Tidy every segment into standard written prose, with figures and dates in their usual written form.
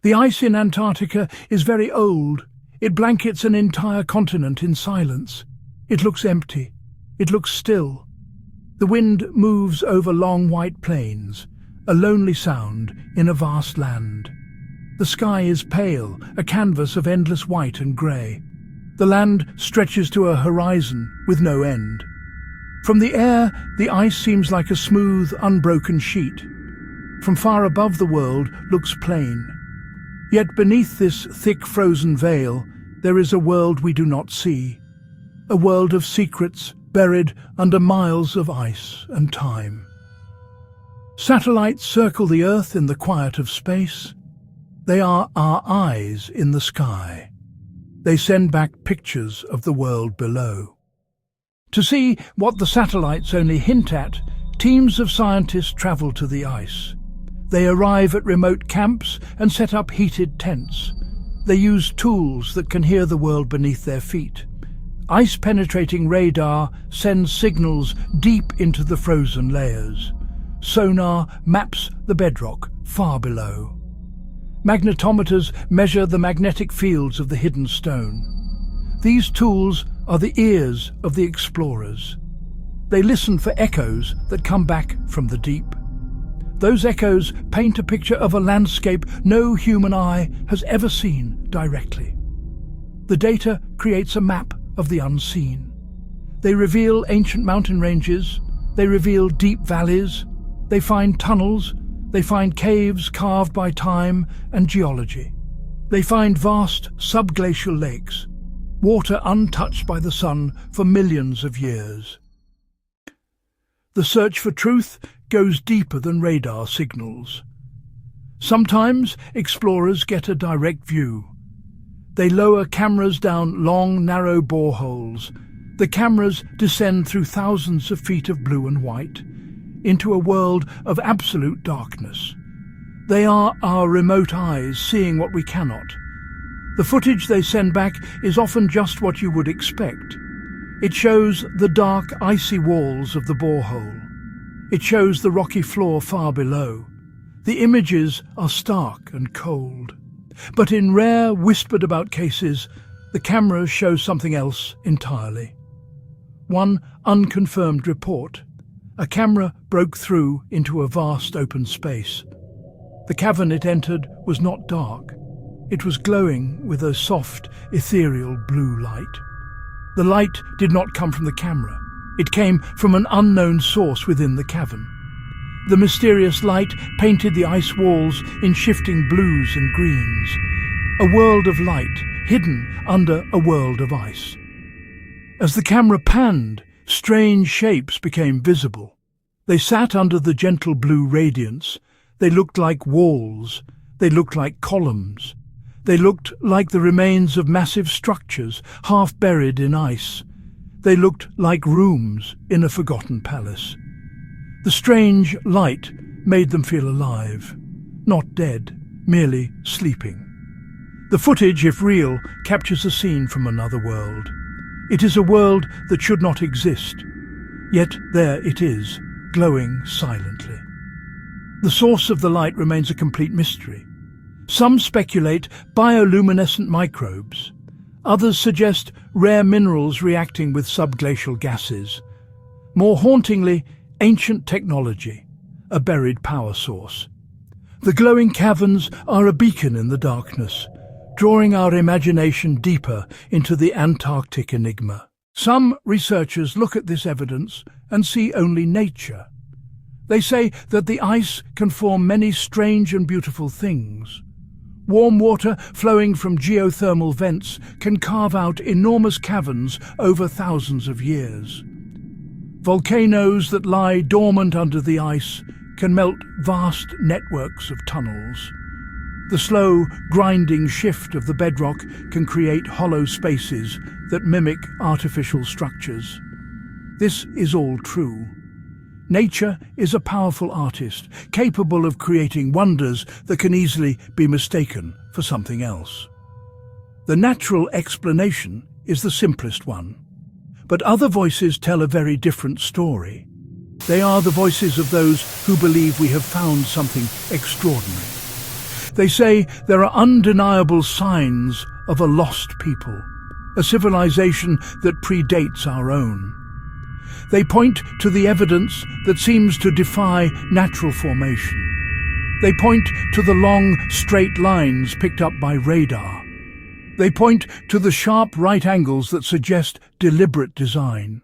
The ice in Antarctica is very old. It blankets an entire continent in silence. It looks empty. It looks still. The wind moves over long white plains, a lonely sound in a vast land. The sky is pale, a canvas of endless white and grey. The land stretches to a horizon with no end. From the air, the ice seems like a smooth, unbroken sheet. From far above, the world looks plain. Yet beneath this thick frozen veil, there is a world we do not see. A world of secrets buried under miles of ice and time. Satellites circle the Earth in the quiet of space. They are our eyes in the sky. They send back pictures of the world below. To see what the satellites only hint at, teams of scientists travel to the ice. They arrive at remote camps and set up heated tents. They use tools that can hear the world beneath their feet. Ice-penetrating radar sends signals deep into the frozen layers. Sonar maps the bedrock far below. Magnetometers measure the magnetic fields of the hidden stone. These tools are the ears of the explorers. They listen for echoes that come back from the deep. Those echoes paint a picture of a landscape no human eye has ever seen directly. The data creates a map of the unseen. They reveal ancient mountain ranges. They reveal deep valleys. They find tunnels. They find caves carved by time and geology. They find vast subglacial lakes, water untouched by the sun for millions of years. The search for truth goes deeper than radar signals. Sometimes explorers get a direct view. They lower cameras down long, narrow boreholes. The cameras descend through thousands of feet of blue and white, into a world of absolute darkness. They are our remote eyes seeing what we cannot. The footage they send back is often just what you would expect. It shows the dark, icy walls of the borehole. It shows the rocky floor far below. The images are stark and cold. But in rare, whispered-about cases, the cameras show something else entirely. One unconfirmed report. A camera broke through into a vast open space. The cavern it entered was not dark. It was glowing with a soft, ethereal blue light. The light did not come from the camera. It came from an unknown source within the cavern. The mysterious light painted the ice walls in shifting blues and greens. A world of light hidden under a world of ice. As the camera panned, strange shapes became visible. They sat under the gentle blue radiance. They looked like walls. They looked like columns. They looked like the remains of massive structures, half buried in ice. They looked like rooms in a forgotten palace. The strange light made them feel alive, not dead, merely sleeping. The footage, if real, captures a scene from another world. It is a world that should not exist, yet there it is, glowing silently. The source of the light remains a complete mystery. Some speculate bioluminescent microbes. Others suggest rare minerals reacting with subglacial gases. More hauntingly, ancient technology, a buried power source. The glowing caverns are a beacon in the darkness, drawing our imagination deeper into the Antarctic enigma. Some researchers look at this evidence and see only nature. They say that the ice can form many strange and beautiful things. Warm water flowing from geothermal vents can carve out enormous caverns over thousands of years. Volcanoes that lie dormant under the ice can melt vast networks of tunnels. The slow, grinding shift of the bedrock can create hollow spaces that mimic artificial structures. This is all true. Nature is a powerful artist, capable of creating wonders that can easily be mistaken for something else. The natural explanation is the simplest one. But other voices tell a very different story. They are the voices of those who believe we have found something extraordinary. They say there are undeniable signs of a lost people, a civilization that predates our own. They point to the evidence that seems to defy natural formation. They point to the long, straight lines picked up by radar. They point to the sharp right angles that suggest deliberate design.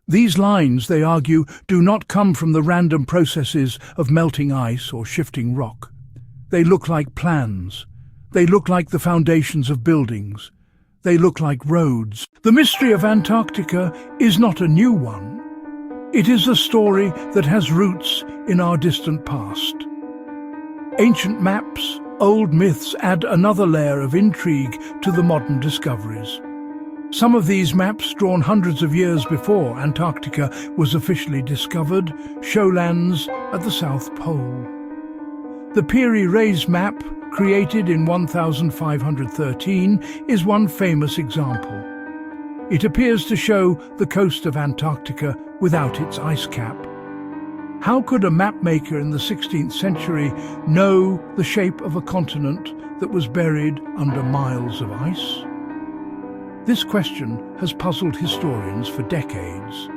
These lines, they argue, do not come from the random processes of melting ice or shifting rock. They look like plans. They look like the foundations of buildings. They look like roads. The mystery of Antarctica is not a new one. It is a story that has roots in our distant past. Ancient maps, old myths add another layer of intrigue to the modern discoveries. Some of these maps, drawn hundreds of years before Antarctica was officially discovered, show lands at the South Pole. The Piri Reis map, created in 1513, is one famous example. It appears to show the coast of Antarctica without its ice cap. How could a mapmaker in the 16th century know the shape of a continent that was buried under miles of ice? This question has puzzled historians for decades.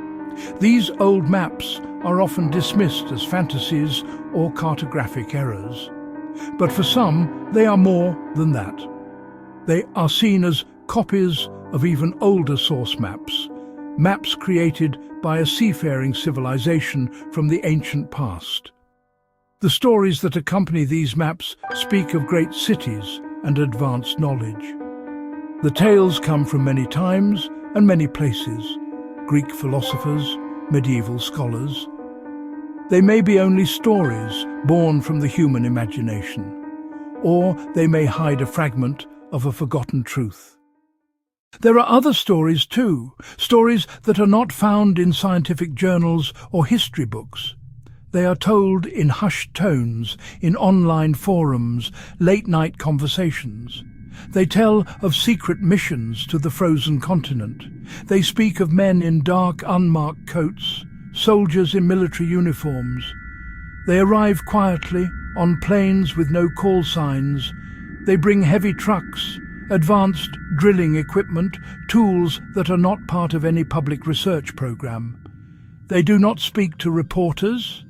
These old maps are often dismissed as fantasies or cartographic errors. But for some, they are more than that. They are seen as copies of even older source maps, maps created by a seafaring civilization from the ancient past. The stories that accompany these maps speak of great cities and advanced knowledge. The tales come from many times and many places: Greek philosophers, medieval scholars. They may be only stories born from the human imagination, or they may hide a fragment of a forgotten truth. There are other stories too, stories that are not found in scientific journals or history books. They are told in hushed tones, in online forums, late-night conversations. They tell of secret missions to the frozen continent. They speak of men in dark, unmarked coats, soldiers in military uniforms. They arrive quietly on planes with no call signs. They bring heavy trucks, advanced drilling equipment, tools that are not part of any public research program. They do not speak to reporters.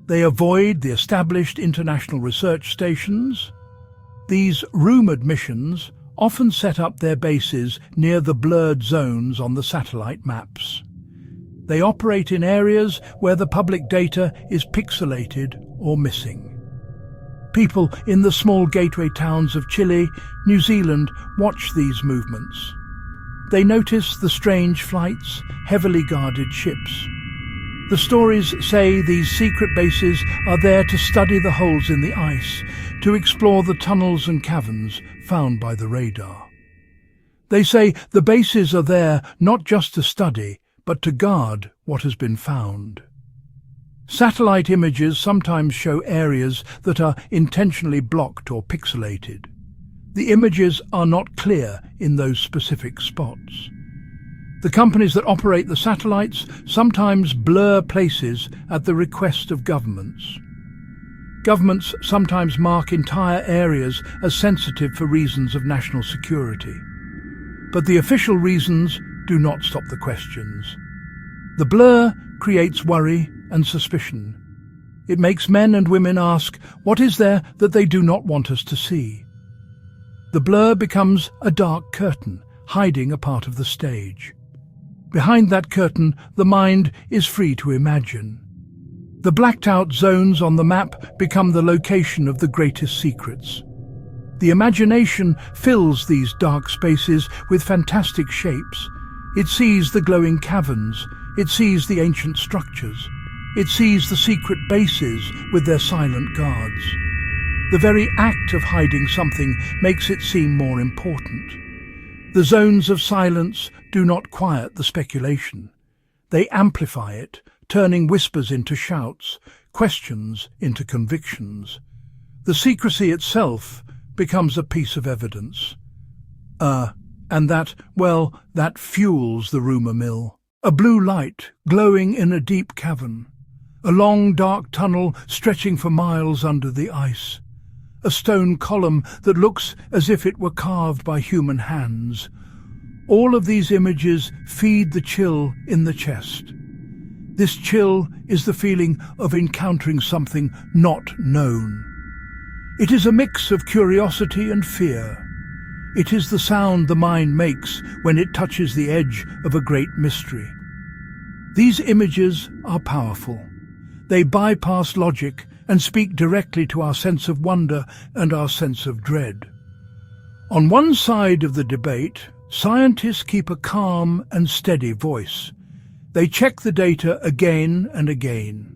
They avoid the established international research stations. These rumoured missions often set up their bases near the blurred zones on the satellite maps. They operate in areas where the public data is pixelated or missing. People in the small gateway towns of Chile, New Zealand, watch these movements. They notice the strange flights, heavily guarded ships. The stories say these secret bases are there to study the holes in the ice, to explore the tunnels and caverns found by the radar. They say the bases are there not just to study, but to guard what has been found. Satellite images sometimes show areas that are intentionally blocked or pixelated. The images are not clear in those specific spots. The companies that operate the satellites sometimes blur places at the request of governments. Governments sometimes mark entire areas as sensitive for reasons of national security. But the official reasons do not stop the questions. The blur creates worry and suspicion. It makes men and women ask, what is there that they do not want us to see? The blur becomes a dark curtain, hiding a part of the stage. Behind that curtain, the mind is free to imagine. The blacked-out zones on the map become the location of the greatest secrets. The imagination fills these dark spaces with fantastic shapes. It sees the glowing caverns. It sees the ancient structures. It sees the secret bases with their silent guards. The very act of hiding something makes it seem more important. The zones of silence do not quiet the speculation. They amplify it, turning whispers into shouts, questions into convictions. The secrecy itself becomes a piece of evidence. And that fuels the rumour mill. A blue light glowing in a deep cavern. A long dark tunnel stretching for miles under the ice. a stone column that looks as if it were carved by human hands. All of these images feed the chill in the chest. This chill is the feeling of encountering something not known. It is a mix of curiosity and fear. It is the sound the mind makes when it touches the edge of a great mystery. These images are powerful. They bypass logic and speak directly to our sense of wonder and our sense of dread. On one side of the debate, scientists keep a calm and steady voice. They check the data again and again.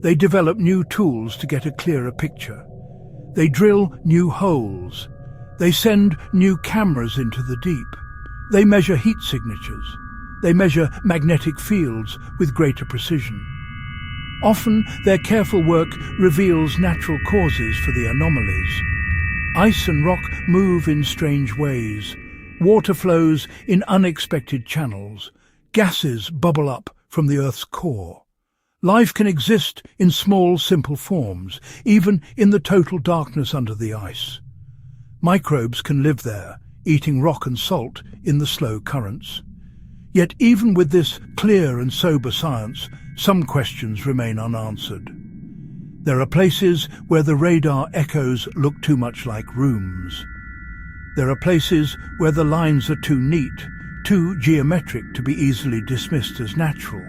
They develop new tools to get a clearer picture. They drill new holes. They send new cameras into the deep. They measure heat signatures. They measure magnetic fields with greater precision. Often, their careful work reveals natural causes for the anomalies. Ice and rock move in strange ways. Water flows in unexpected channels. Gases bubble up from the Earth's core. Life can exist in small, simple forms, even in the total darkness under the ice. Microbes can live there, eating rock and salt in the slow currents. Yet even with this clear and sober science, some questions remain unanswered. There are places where the radar echoes look too much like rooms. There are places where the lines are too neat, too geometric to be easily dismissed as natural.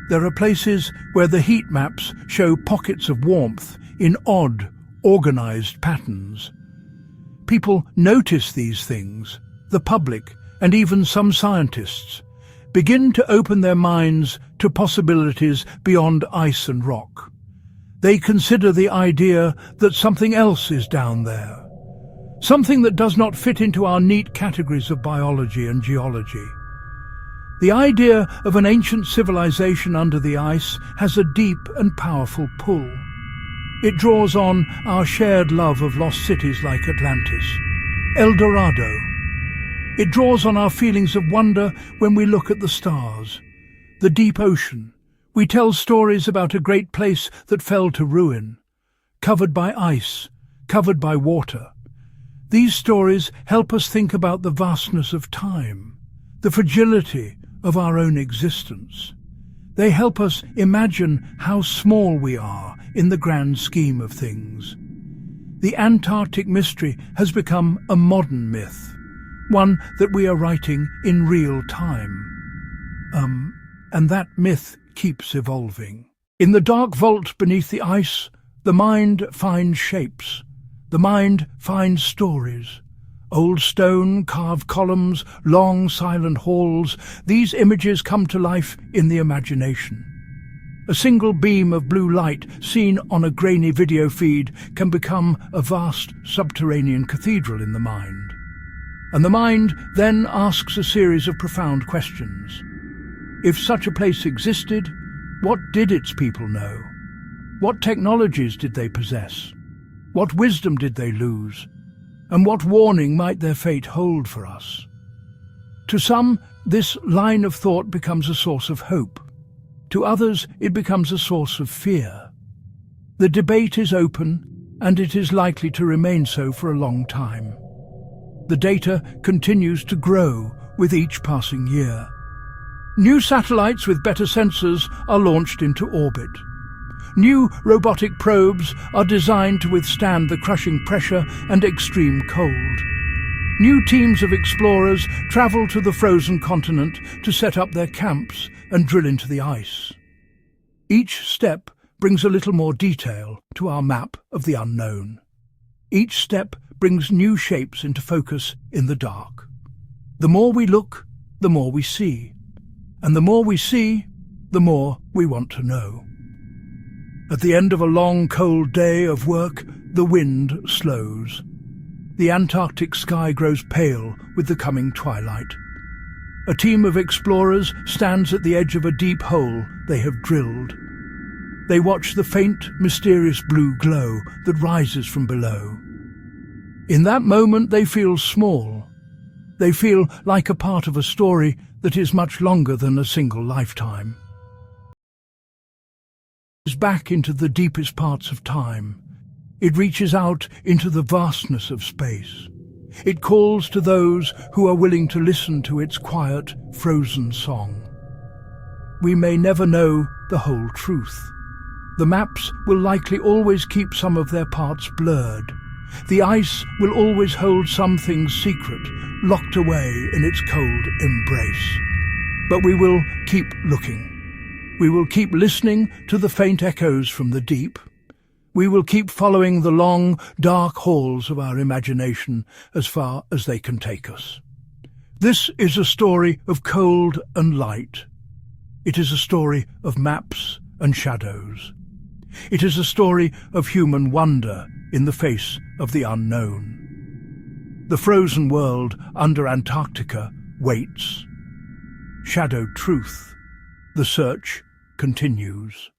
There are places where the heat maps show pockets of warmth in odd, organized patterns. People notice these things. The public, and even some scientists, begin to open their minds to possibilities beyond ice and rock. They consider the idea that something else is down there, something that does not fit into our neat categories of biology and geology. The idea of an ancient civilization under the ice has a deep and powerful pull. It draws on our shared love of lost cities like Atlantis, El Dorado. It draws on our feelings of wonder when we look at the stars, the deep ocean. We tell stories about a great place that fell to ruin, covered by ice, covered by water. These stories help us think about the vastness of time, the fragility of our own existence. They help us imagine how small we are in the grand scheme of things. The Antarctic mystery has become a modern myth, one that we are writing in real time. And that myth keeps evolving. In the dark vault beneath the ice, the mind finds shapes. The mind finds stories. Old stone, carved columns, long silent halls, these images come to life in the imagination. A single beam of blue light seen on a grainy video feed can become a vast subterranean cathedral in the mind. And the mind then asks a series of profound questions. If such a place existed, what did its people know? What technologies did they possess? What wisdom did they lose? And what warning might their fate hold for us? To some, this line of thought becomes a source of hope. To others, it becomes a source of fear. The debate is open, and it is likely to remain so for a long time. The data continues to grow with each passing year. New satellites with better sensors are launched into orbit. New robotic probes are designed to withstand the crushing pressure and extreme cold. New teams of explorers travel to the frozen continent to set up their camps and drill into the ice. Each step brings a little more detail to our map of the unknown. Each step brings new shapes into focus in the dark. The more we look, the more we see. And the more we see, the more we want to know. At the end of a long, cold day of work, the wind slows. The Antarctic sky grows pale with the coming twilight. A team of explorers stands at the edge of a deep hole they have drilled. They watch the faint, mysterious blue glow that rises from below. In that moment they feel small. They feel like a part of a story that is much longer than a single lifetime. Back into the deepest parts of time, It reaches out into the vastness of space. It calls to those who are willing to listen to its quiet, frozen song. We may never know the whole truth. The maps will likely always keep some of their parts blurred. The ice will always hold some things secret, locked away in its cold embrace. But we will keep looking. We will keep listening to the faint echoes from the deep. We will keep following the long, dark halls of our imagination as far as they can take us. This is a story of cold and light. It is a story of maps and shadows. It is a story of human wonder in the face of the unknown. The frozen world under Antarctica waits. Shadowed truth. The search continues.